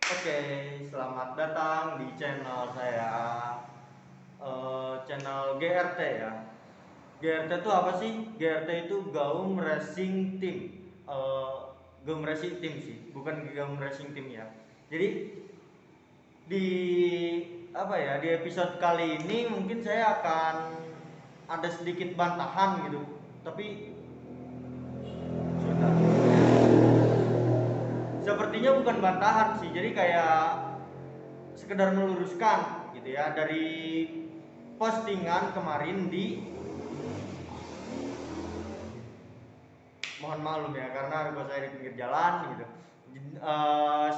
Oke, selamat datang di channel saya, channel GRT ya. GRT itu apa sih? GRT itu Gaum Racing Team. Eh, Gaum Racing Team sih, bukan Gaum Racing Team ya. Jadi di di episode kali ini mungkin saya akan ada sedikit bantahan gitu. Tapi sudah. Sepertinya bukan bantahan sih, jadi kayak sekedar meluruskan gitu ya dari postingan kemarin di, mohon maklum ya karena rumah saya di pinggir jalan gitu.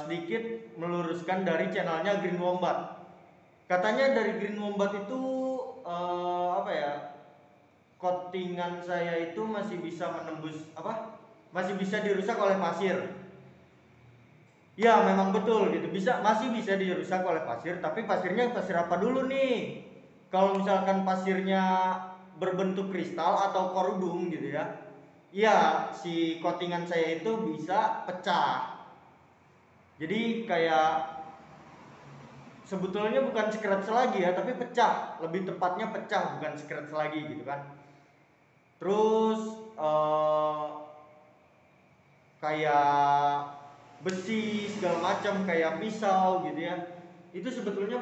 Sedikit meluruskan dari channelnya Green Wombat. Katanya dari Green Wombat itu apa ya, coatingan saya itu masih bisa menembus apa? Masih bisa dirusak oleh pasir. Ya memang betul gitu, masih bisa dirusak oleh pasir, tapi pasirnya pasir apa dulu nih? Kalau misalkan pasirnya berbentuk kristal atau korudung gitu ya, ya si coatingan saya itu bisa pecah. Jadi kayak sebetulnya bukan scratch lagi ya, tapi pecah, lebih tepatnya pecah bukan scratch lagi gitu kan. Terus kayak besi segala macam kayak pisau gitu ya, itu sebetulnya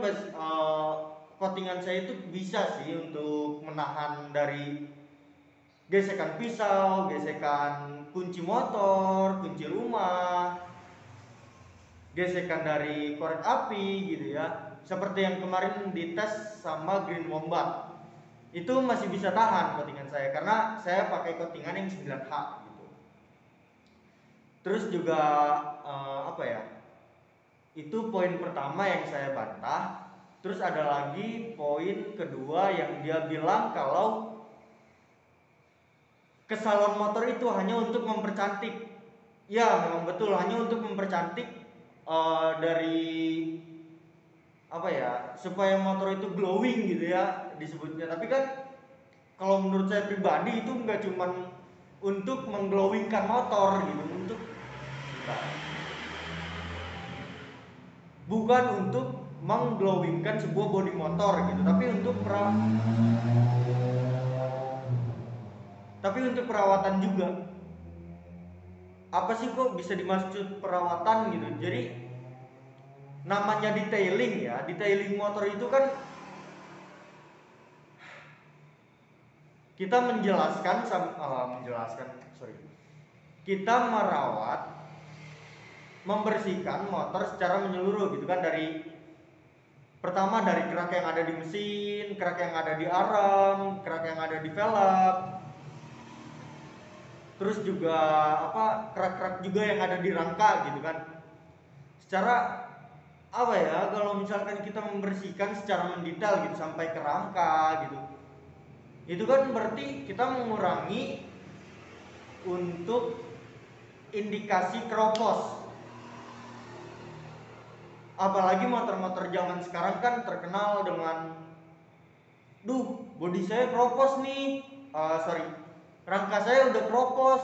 coatingan saya itu bisa sih untuk menahan dari gesekan pisau, gesekan kunci motor, kunci rumah, gesekan dari korek api gitu ya, seperti yang kemarin dites sama Green Wombat. Itu masih bisa tahan coatingan saya karena saya pakai coatingan yang 9H gitu. Terus juga apa ya, itu poin pertama yang saya bantah. Terus ada lagi poin kedua yang dia bilang kalau ke salon motor itu hanya untuk mempercantik. Ya memang betul, hanya untuk mempercantik, dari apa ya, supaya motor itu glowing gitu ya disebutnya. Tapi kan kalau menurut saya pribadi itu nggak cuman untuk mengglowingkan motor gitu, untuk bukan untuk mengglowingkan sebuah bodi motor gitu, tapi untuk perawatan juga. Apa sih kok bisa dimaksud perawatan gitu? Jadi namanya detailing ya, detailing motor itu kan kita kita merawat, membersihkan motor secara menyeluruh gitu kan, dari pertama dari kerak yang ada di mesin, kerak yang ada di arm, kerak yang ada di velg, terus juga apa, kerak-kerak juga yang ada di rangka gitu kan. Secara apa ya, kalau misalkan kita membersihkan secara mendetail gitu sampai ke rangka gitu, itu kan berarti kita mengurangi untuk indikasi keropos. Apalagi motor-motor zaman sekarang kan terkenal dengan, duh bodi saya keropos nih, sorry, rangka saya udah keropos,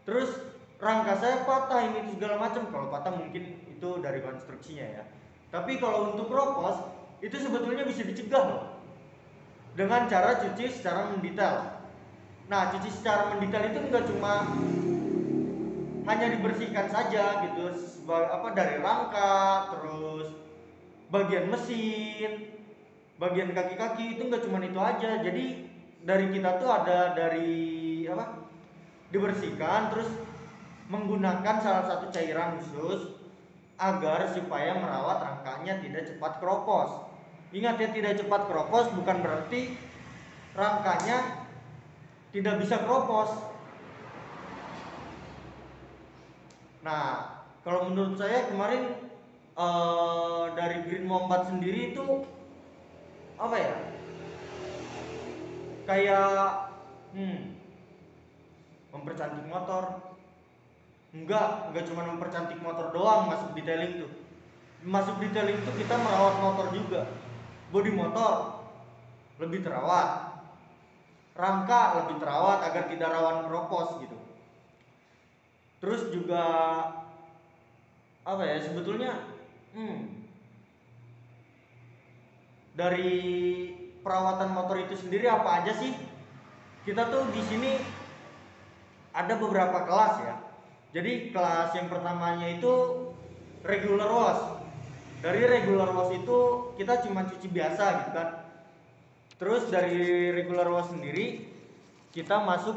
terus rangka saya patah ini itu segala macam. Kalau patah mungkin itu dari konstruksinya ya, tapi kalau untuk keropos itu sebetulnya bisa dicegah loh dengan cara cuci secara mendetail. Nah cuci secara mendetail itu enggak cuma hanya dibersihkan saja gitu, dari rangka, terus bagian mesin, bagian kaki-kaki, itu nggak cuma itu aja. Jadi dari kita tuh ada dari apa, dibersihkan terus menggunakan salah satu cairan khusus agar supaya merawat rangkanya tidak cepat keropos. Ingat ya, tidak cepat keropos bukan berarti rangkanya tidak bisa keropos. Nah kalau menurut saya kemarin, dari Green Wombat sendiri itu apa ya, kayak mempercantik motor. Enggak cuma mempercantik motor doang masuk detailing tuh. Masuk detailing tuh kita merawat motor juga. Bodi motor lebih terawat, rangka lebih terawat agar tidak rawan keropos gitu. Terus juga apa ya, sebetulnya Hmm. Dari perawatan motor itu sendiri apa aja sih? Kita tuh di sini ada beberapa kelas ya. Jadi kelas yang pertamanya itu regular wash. Dari regular wash itu kita cuma cuci biasa gitu kan. Terus dari regular wash sendiri kita masuk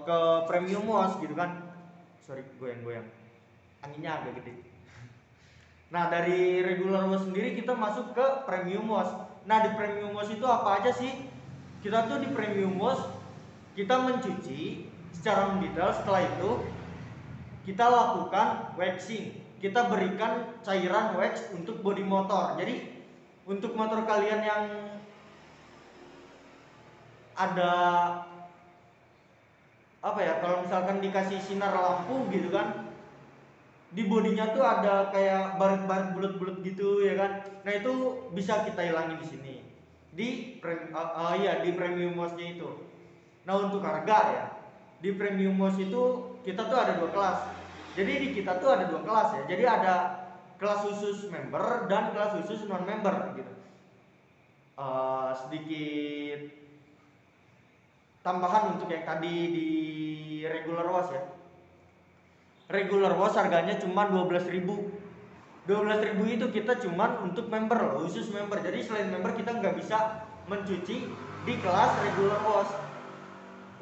ke premium wash gitu kan. Sorry, goyang-goyang. Anginnya agak gede. Nah, dari regular wash sendiri kita masuk ke premium wash. Nah, di premium wash itu apa aja sih? Kita tuh di premium wash kita mencuci secara mendetail. Setelah itu kita lakukan waxing. Kita berikan cairan wax untuk bodi motor. Jadi untuk motor kalian yang ada apa ya, kalau misalkan dikasih sinar lampu gitu kan, di bodinya tuh ada kayak baret-baret bulat-bulat gitu ya kan. Nah, itu bisa kita hilangin di sini. Di premium wash-nya itu. Nah, untuk harga ya. Di premium wash itu kita tuh ada 2 kelas. Jadi di kita tuh ada 2 kelas ya. Jadi ada kelas khusus member dan kelas khusus non member gitu. Sedikit tambahan untuk yang tadi di regular wash ya. Regular wash harganya cuma 12.000. 12.000 itu kita cuman untuk member loh, khusus member. Jadi selain member kita nggak bisa mencuci di kelas regular wash.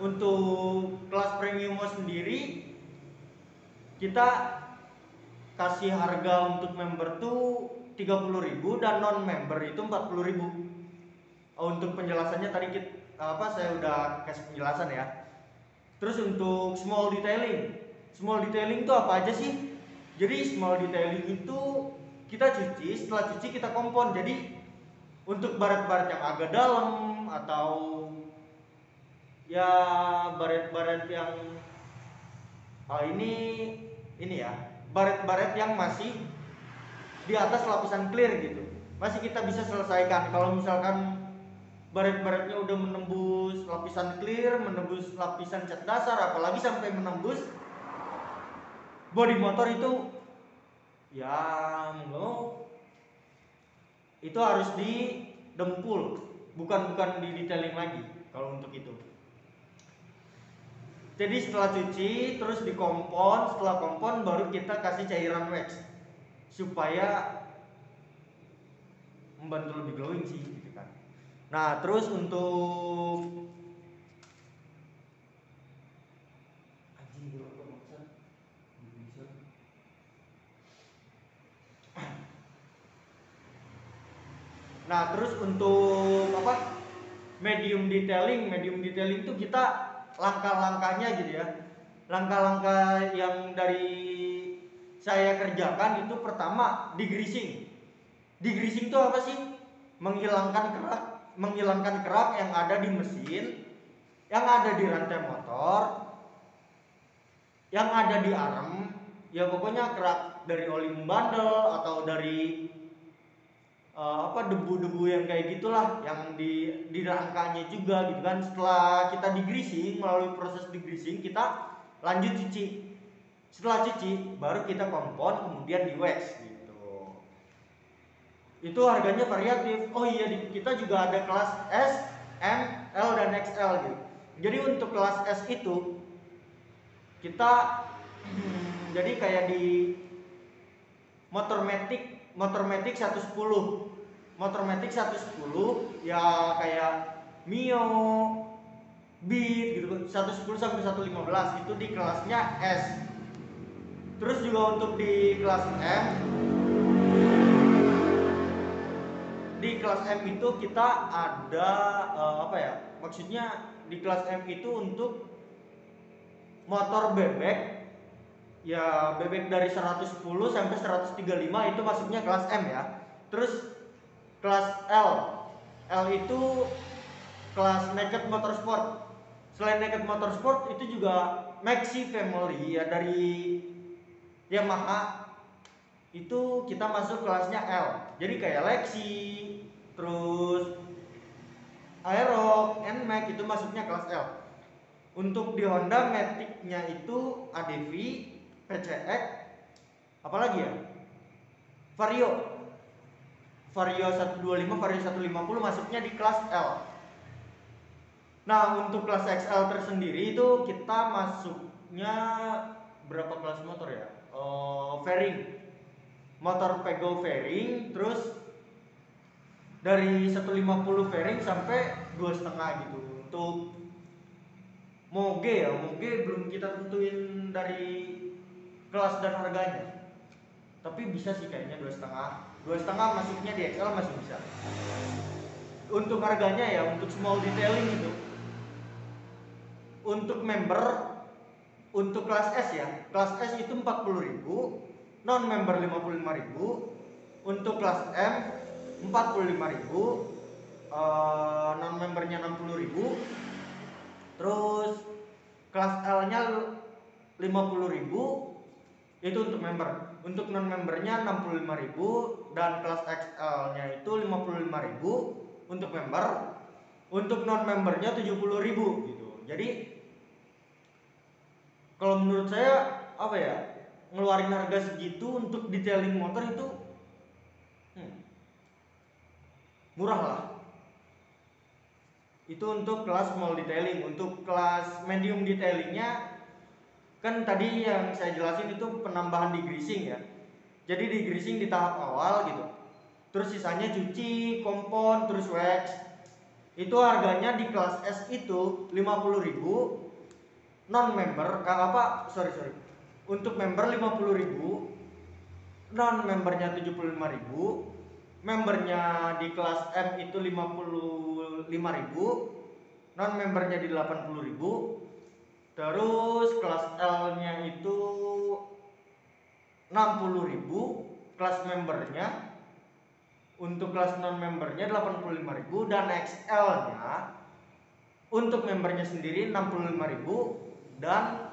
Untuk kelas premium wash sendiri kita kasih harga untuk member tuh 30.000 dan non member itu 40.000. Untuk penjelasannya tadi saya udah kasih penjelasan ya. Terus untuk small detailing itu apa aja sih? Jadi small detailing itu kita cuci, setelah cuci kita kompon. Jadi untuk baret-baret yang agak dalam atau ya baret-baret yang ini ya, baret-baret yang masih di atas lapisan clear gitu, masih kita bisa selesaikan. Kalau misalkan baret-baretnya udah menembus lapisan clear, menembus lapisan cat dasar, apalagi sampai menembus bodi motor, itu ya mau itu harus didempul, bukan di detailing lagi kalau untuk itu. Jadi setelah cuci terus dikompon, setelah kompon baru kita kasih cairan wax supaya membantu lebih glowing sih gitu kan. Nah, terus untuk Nah, terus untuk medium detailing itu kita langkah-langkahnya gitu ya. Langkah-langkah yang dari saya kerjakan itu pertama degreasing. Degreasing itu apa sih? Menghilangkan kerak yang ada di mesin, yang ada di rantai motor, yang ada di arm, ya pokoknya kerak dari oli membandel atau dari debu-debu yang kayak gitulah, yang di rangkanya juga gitu kan. Setelah kita degreasing, melalui proses degreasing kita lanjut cuci. Setelah cuci baru kita kompon, kemudian di wax gitu. Itu harganya variatif. Oh iya, kita juga ada kelas S, M, L dan XL gitu. Jadi untuk kelas S itu kita jadi kayak di Motormatic 110. Motormatic 110 ya kayak Mio, Beat gitu, 110 sampai 115 itu di kelasnya S. Terus juga untuk di kelas M, itu kita ada maksudnya di kelas M itu untuk motor bebek, ya bebek dari 110 sampai 135 itu masuknya kelas M ya. Terus kelas L itu kelas naked motorsport. Selain naked motorsport itu juga Maxi Family ya dari Yamaha, itu kita masuk kelasnya L. Jadi kayak Lexi, terus Aerox, NMAX itu masuknya kelas L. Untuk di Honda Matic-nya itu ADV, PCX, apalagi ya? Vario Vario 125, Vario 150 masuknya di kelas L. Nah, untuk kelas XL tersendiri itu kita masuknya berapa kelas motor ya? Fairing, motor pego fairing, terus dari 150 fairing sampai 2,5 gitu. Untuk moge ya, moge belum kita tentuin dari kelas dan harganya, tapi bisa sih kayaknya 2,5 masuknya di XL masih bisa. Untuk harganya ya, untuk small detailing itu, untuk member, untuk kelas S ya, kelas S itu 40.000, non member 55.000, untuk kelas M 45.000, non membernya 60.000, terus kelas L nya 50.000 itu untuk member. Untuk non membernya 65.000 dan kelas XL nya itu 55.000 untuk member. Untuk non membernya 70.000 gitu. Jadi kalau menurut saya apa ya, ngeluarin harga segitu untuk detailing motor itu murah lah. Itu untuk kelas small detailing. Untuk kelas medium detailingnya kan tadi yang saya jelasin itu penambahan degreasing ya. Jadi degreasing di tahap awal gitu. Terus sisanya cuci, kompon, terus wax. Itu harganya di kelas S itu 50.000. Non member untuk member 50.000, non membernya 75.000, membernya di kelas M itu 55.000, non membernya di 80.000, terus kelas L nya itu 60.000 kelas membernya. Untuk kelas non membernya 85.000 dan XL nya untuk membernya sendiri 65.000 dan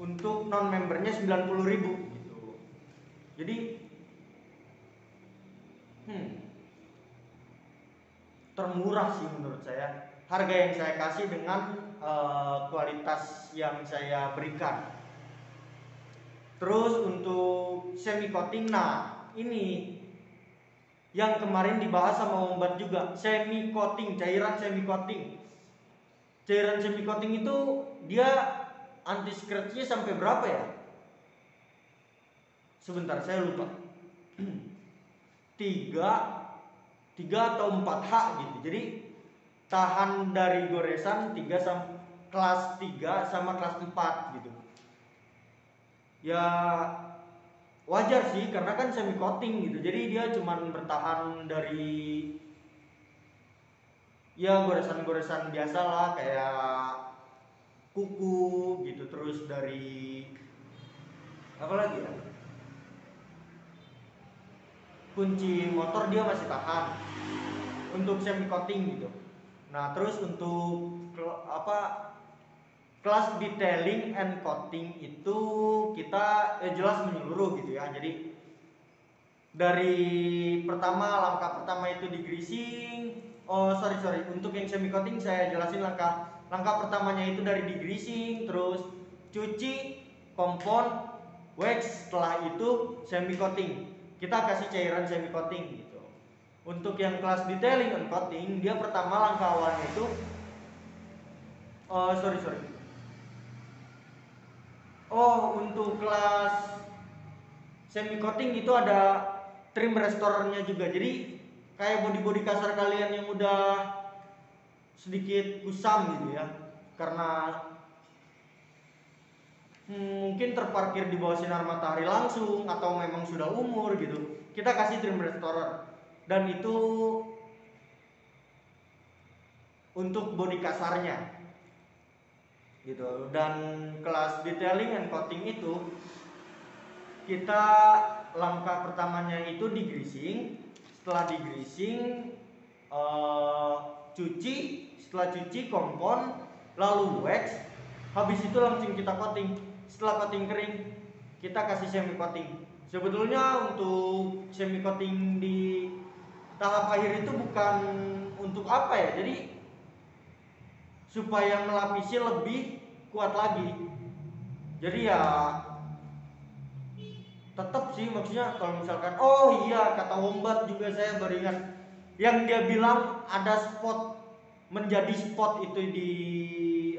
untuk non membernya 90.000 gitu. Jadi termurah sih menurut saya harga yang saya kasih dengan kualitas yang saya berikan. Terus untuk semi coating, nah ini yang kemarin dibahas sama Ombat juga, semi coating, cairan semi coating. Cairan semi coating itu dia anti scratch-nya sampai berapa ya? Sebentar, saya lupa. 3 atau 4H gitu. Jadi tahan dari goresan 3 sama kelas 3 sama kelas 4 gitu. Ya wajar sih karena kan semi coating gitu. Jadi dia cuman bertahan dari ya goresan-goresan biasa lah, kayak kuku gitu, terus dari apa lagi ya, kunci motor dia masih tahan untuk semi coating gitu. Nah terus untuk kelas detailing and coating itu kita jelas menyeluruh gitu ya. Jadi dari langkah pertama itu di greasing. Untuk yang semi coating saya jelasin langkah pertamanya itu dari di greasing, terus cuci, kompon, wax, setelah itu semi coating. Kita kasih cairan semi coating gitu. Untuk yang kelas detailing and coating, dia pertama langkah awalnya itu untuk kelas semi coating itu ada trim restorernya juga. Jadi kayak body kasar kalian yang udah sedikit kusam gitu ya, karena mungkin terparkir di bawah sinar matahari langsung atau memang sudah umur gitu, kita kasih trim restorer. Dan itu untuk body kasarnya gitu. Dan kelas detailing and coating itu kita langkah pertamanya itu di greasing. Setelah di greasing cuci, setelah cuci kompon, lalu wax, habis itu langsung kita coating. Setelah coating kering kita kasih semi coating. Sebetulnya untuk semi coating di tahap akhir itu bukan untuk apa ya, jadi supaya melapisi lebih kuat lagi. Jadi ya tetap sih, maksudnya kalau misalkan, oh iya kata Wombat juga saya beringat yang dia bilang ada spot, menjadi spot itu di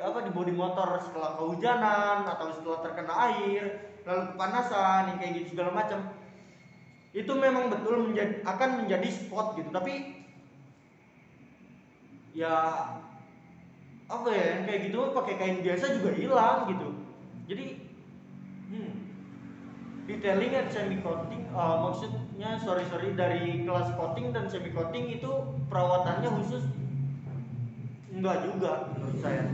apa, di bodi motor setelah kehujanan atau setelah terkena air lalu kepanasan yang kayak gitu segala macam, itu memang betul akan menjadi spot gitu. Tapi ya apa ya, yang kayak gitu pakai kain biasa juga hilang gitu. Jadi detailing and semi coating, maksudnya sorry dari kelas coating dan semi coating itu perawatannya khusus enggak juga menurut saya.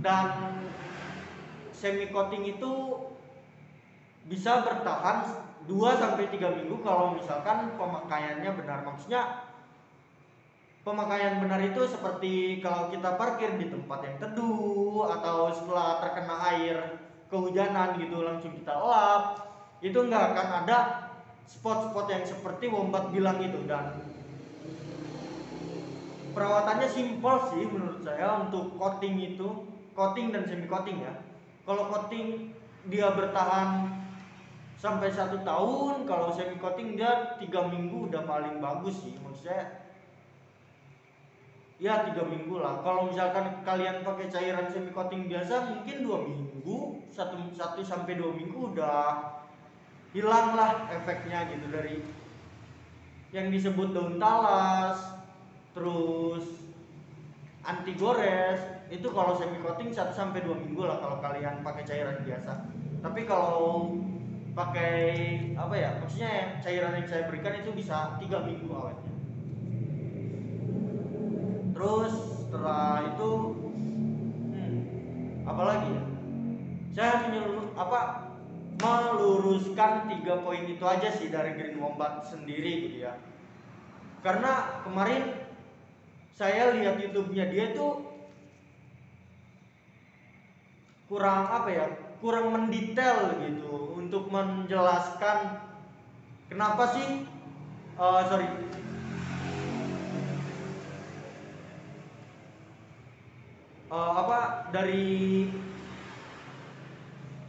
Dan semi coating itu bisa bertahan 2-3 minggu kalau misalkan pemakaiannya benar. Maksudnya pemakaian benar itu seperti kalau kita parkir di tempat yang teduh atau setelah terkena air kehujanan gitu langsung kita lap, itu nggak akan ada spot-spot yang seperti Wombat bilang itu. Dan perawatannya simpel sih menurut saya untuk coating itu, coating dan semi coating ya. Kalau coating dia bertahan sampai 1 tahun, kalau semi coating dia 3 minggu udah paling bagus sih menurut saya. Ya 3 minggu lah. Kalau misalkan kalian pakai cairan semi coating biasa mungkin 2 minggu, 1-2 minggu udah hilang lah efeknya gitu dari yang disebut daun talas, terus anti gores. Itu kalau semi coating 1-2 minggu lah kalau kalian pakai cairan biasa. Tapi kalau pakai apa ya, maksudnya cairan yang saya berikan itu bisa 3 minggu awetnya. Terus setelah itu apalagi ya, saya meluruskan 3 poin itu aja sih dari Green Wombat sendiri gitu ya. Karena kemarin saya lihat YouTube-nya dia tuh kurang apa ya, kurang mendetail gitu untuk menjelaskan kenapa sih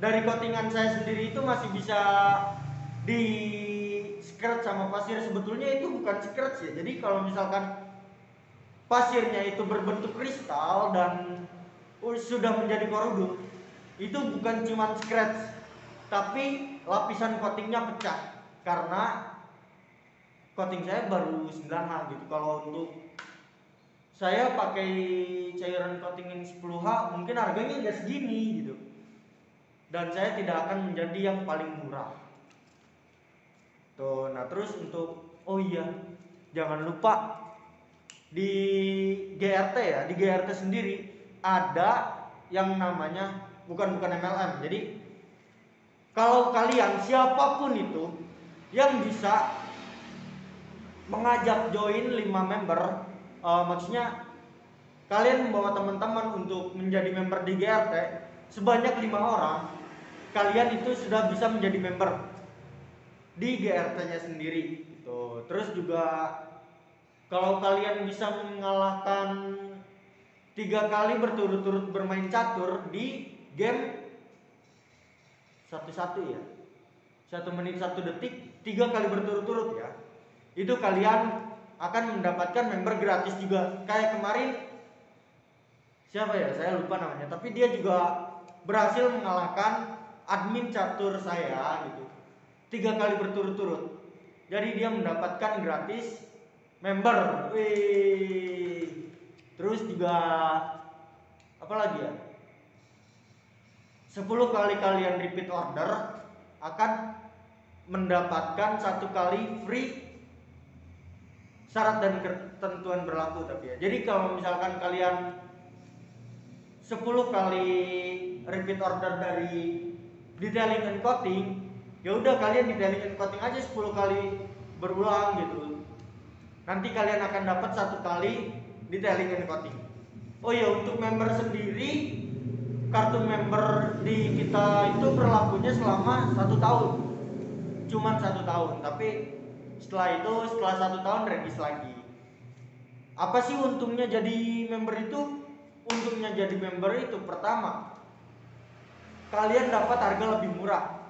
dari coatingan saya sendiri itu masih bisa di scratch sama pasir. Sebetulnya itu bukan scratch ya. Jadi kalau misalkan pasirnya itu berbentuk kristal dan sudah menjadi korudum, itu bukan cuma scratch, tapi lapisan coatingnya pecah karena coating saya baru 9H gitu. Kalau untuk saya pakai cairan coating yang 10H mungkin harganya nggak segini gitu, dan saya tidak akan menjadi yang paling murah tuh. Nah terus untuk, oh iya jangan lupa di GRT ya, di GRT sendiri ada yang namanya bukan MLM. Jadi kalau kalian siapapun itu yang bisa mengajak join 5 member, maksudnya kalian membawa teman-teman untuk menjadi member di GRT sebanyak 5 orang, kalian itu sudah bisa menjadi member di GRT-nya sendiri gitu. Terus juga kalau kalian bisa mengalahkan 3 kali berturut-turut bermain catur di game 1-1 ya, 1 menit 1 detik 3 kali berturut-turut ya, itu kalian akan mendapatkan member gratis juga. Kayak kemarin siapa ya, saya lupa namanya, tapi dia juga berhasil mengalahkan admin catur saya gitu 3 kali berturut-turut. Jadi dia mendapatkan gratis member. Wih. Terus juga apa lagi ya, 10 kali kalian repeat order akan mendapatkan 1 kali free. Syarat dan ketentuan berlaku tapi ya. Jadi kalau misalkan kalian 10 kali repeat order dari detailing and coating, ya udah kalian detailing and coating aja 10 kali berulang gitu. Nanti kalian akan dapat 1 kali detailing and coating. Oh ya, untuk member sendiri, kartu member di kita itu berlakunya selama 1 tahun. Cuman 1 tahun, tapi setelah 1 tahun regis lagi. Apa sih untungnya jadi member itu? Untungnya jadi member itu pertama, kalian dapat harga lebih murah.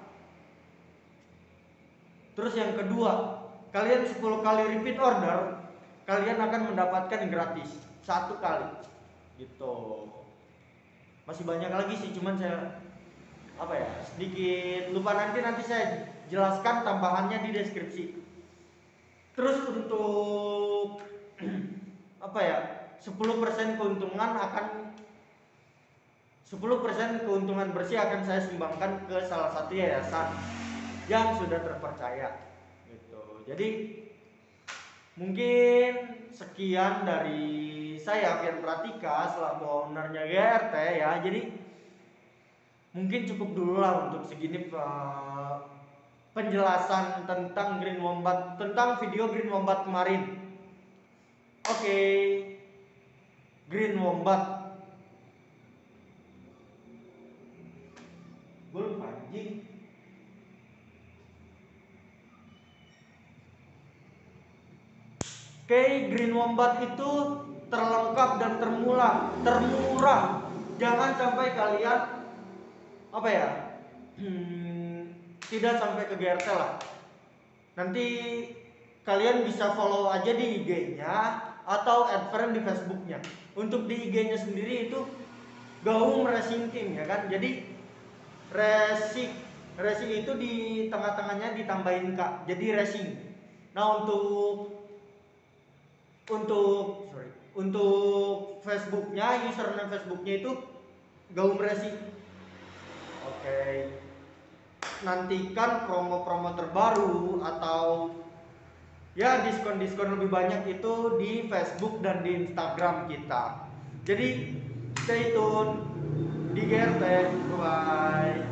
Terus yang kedua, kalian 10 kali repeat order, kalian akan mendapatkan gratis 1 kali. Gitu. Masih banyak lagi sih, cuman saya sedikit lupa, nanti saya jelaskan tambahannya di deskripsi. Terus untuk 10% keuntungan bersih akan saya sumbangkan ke salah satu yayasan yang sudah terpercaya gitu. Jadi mungkin sekian dari saya, Fian Pratika, selaku ownernya GRT ya. Jadi mungkin cukup dulu lah untuk segini penjelasan tentang Green Wombat, tentang video Green Wombat kemarin. Oke, Green Wombat. Gue lupa anjing. Oke, Green Wombat itu terlengkap dan termurah. Jangan sampai kalian tidak sampai ke GRT lah. Nanti kalian bisa follow aja di IG-nya atau add friend di Facebook-nya. Untuk di IG-nya sendiri itu Gaung Racing Team ya kan. Jadi racing itu di tengah-tengahnya ditambahin K. Jadi racing. Nah, untuk Facebook-nya, username Facebook-nya itu Gaung Racing. Oke. Nantikan promo-promo terbaru atau ya diskon-diskon lebih banyak itu di Facebook dan di Instagram kita. Jadi stay tune di GRT. Bye.